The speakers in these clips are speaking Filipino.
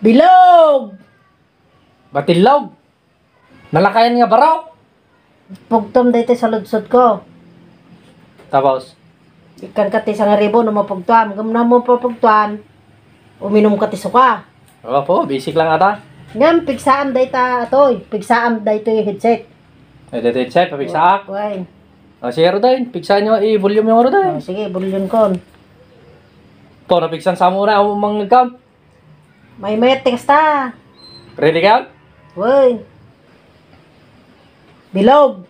Bilog! Batilog. Nalakayan nga baraw. Pugtom dito sa ludsod ko. Tapos, Ikan ka ti sa nga ribo na mapugtuan. Gamna mo papugtuan. Uminom ka ti suka. oo po, basic lang ata. Ngam, pigsaan day ta atoy. Pigsaan day to yung headset. Ay, dito set, papiksaak. Why? O, sige Rodain, piksaan nyo, i-volume yung Rodain. Oh, sige, bulyon kon. Po, napiksan sa muna, ang mga nag-count. May mayat tingas ta. Ready count? Woy. Bilog.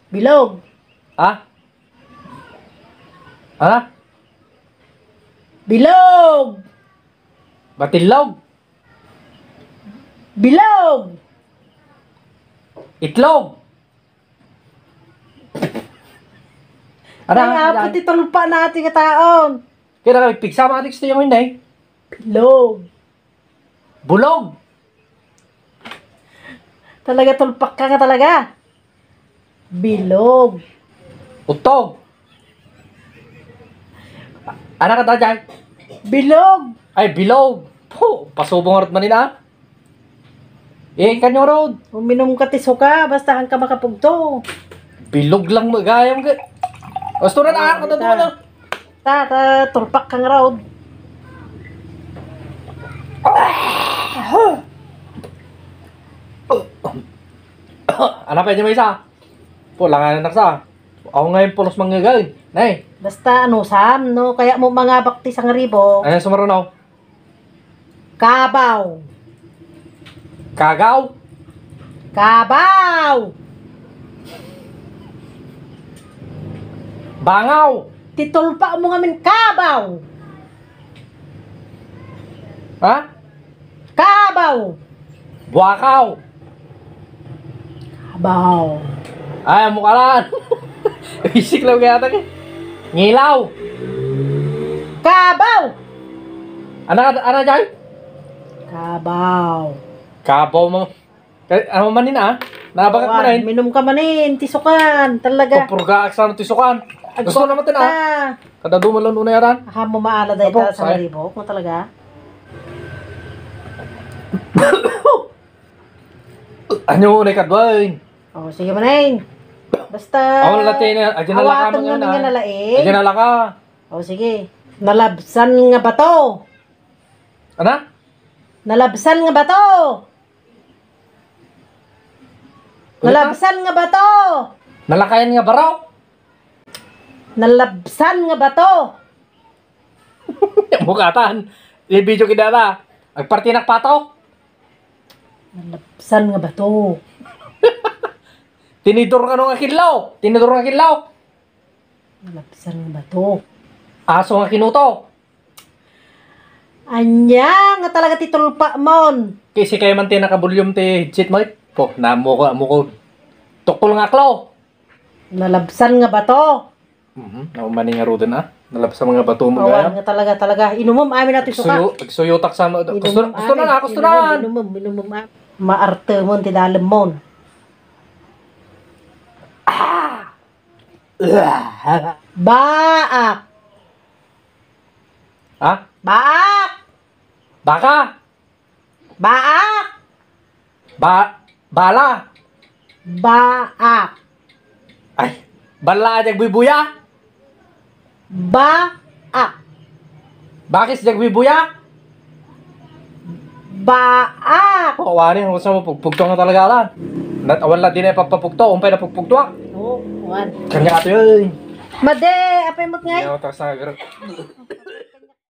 Bilog. Ha? Ano? Bilog. Batilog. Bilog. Itlog. Ano? Ay, apat itong pa natin ka taon. Kaya kami, piksa mga tiks yung hindi. Bilog. Bulog. Talaga tulpak ka nga talaga. Bilog. Utog. Ano ka ta dyan? Bilog. Ay, bilog. Po, pasubong arot manina. Kanyo road. Uminom ka ti suka, basta hang ka makapugto. Bilog lang magayam ka. Gusto na na, kada doon na. Tulpak kang raod. Ano pa may isa? Po, langanan na sa. Ako ngayon pulos manggagawin. Nay, Basta ano, Sam, no? Kaya mo mga bakti sa ribo. ano sumarunaw? Kabaw. Kagaw? Kabaw. Bangaw? Titulpa mo nga min kabaw. Ha? Kabaw. Buakaw? Kabaw. Ay, mukha lang. Isik lang kaya ata. Ngilaw? Kabaw. Ano dyan? Kabaw. Kabaw mo. Ano man nina, nabagat mo na yun. Minum ka manin, tisukan, talaga. Pupurgaak sa tisukan. Gusto naman tin Kada dumalon una yaran. Aha mo maala dahil Apo, sa say. ribo, mo talaga. Ano na kadwain? Oh, sige manin. Basta Ako natin na, adyan nalaka hawatan mo nga nga nga nalaing. Adyan nalaka. Oh, sige. Nalabsan nga ba to? Ano? Nalabsan nga ba to? Nalabsan nga ba to? Nalakayan nga baraw? Nalabsan nga ba to? Bukatan. I-video kinala. Agpartinak pataw. Nalabsan nga ba to? Tinidor ka nung akilaw. Tinidor ng akilaw. Nalabsan nga ba to? Aso nga kinuto. Anya nga talaga titulpa mon. Kasi kaya man tinakabulyom ti headset mo. Po, namo ko. Tukol nga klaw. Nalabsan nga ba to? Naumani nga rodan Nalapsa mga bato mo Awan gaya. nga talaga. Inumom amin natin suka. Nagsuyutak sa gusto na. Inumom. Maarte mon tidalem mon. Baak. Ha? Baak. Baka? Baak. Bala? Baak. Ay, bala jagbibuya? Baak. Bakit jagbibuya? Baak. O, wani, kung saan mo pugpugto nga talaga lang. Awan lang din ay papapugto, umpay na pugpugto. Oh, wan. Kanya ato yun. Made, apa yung ngay? Yaw, takas na.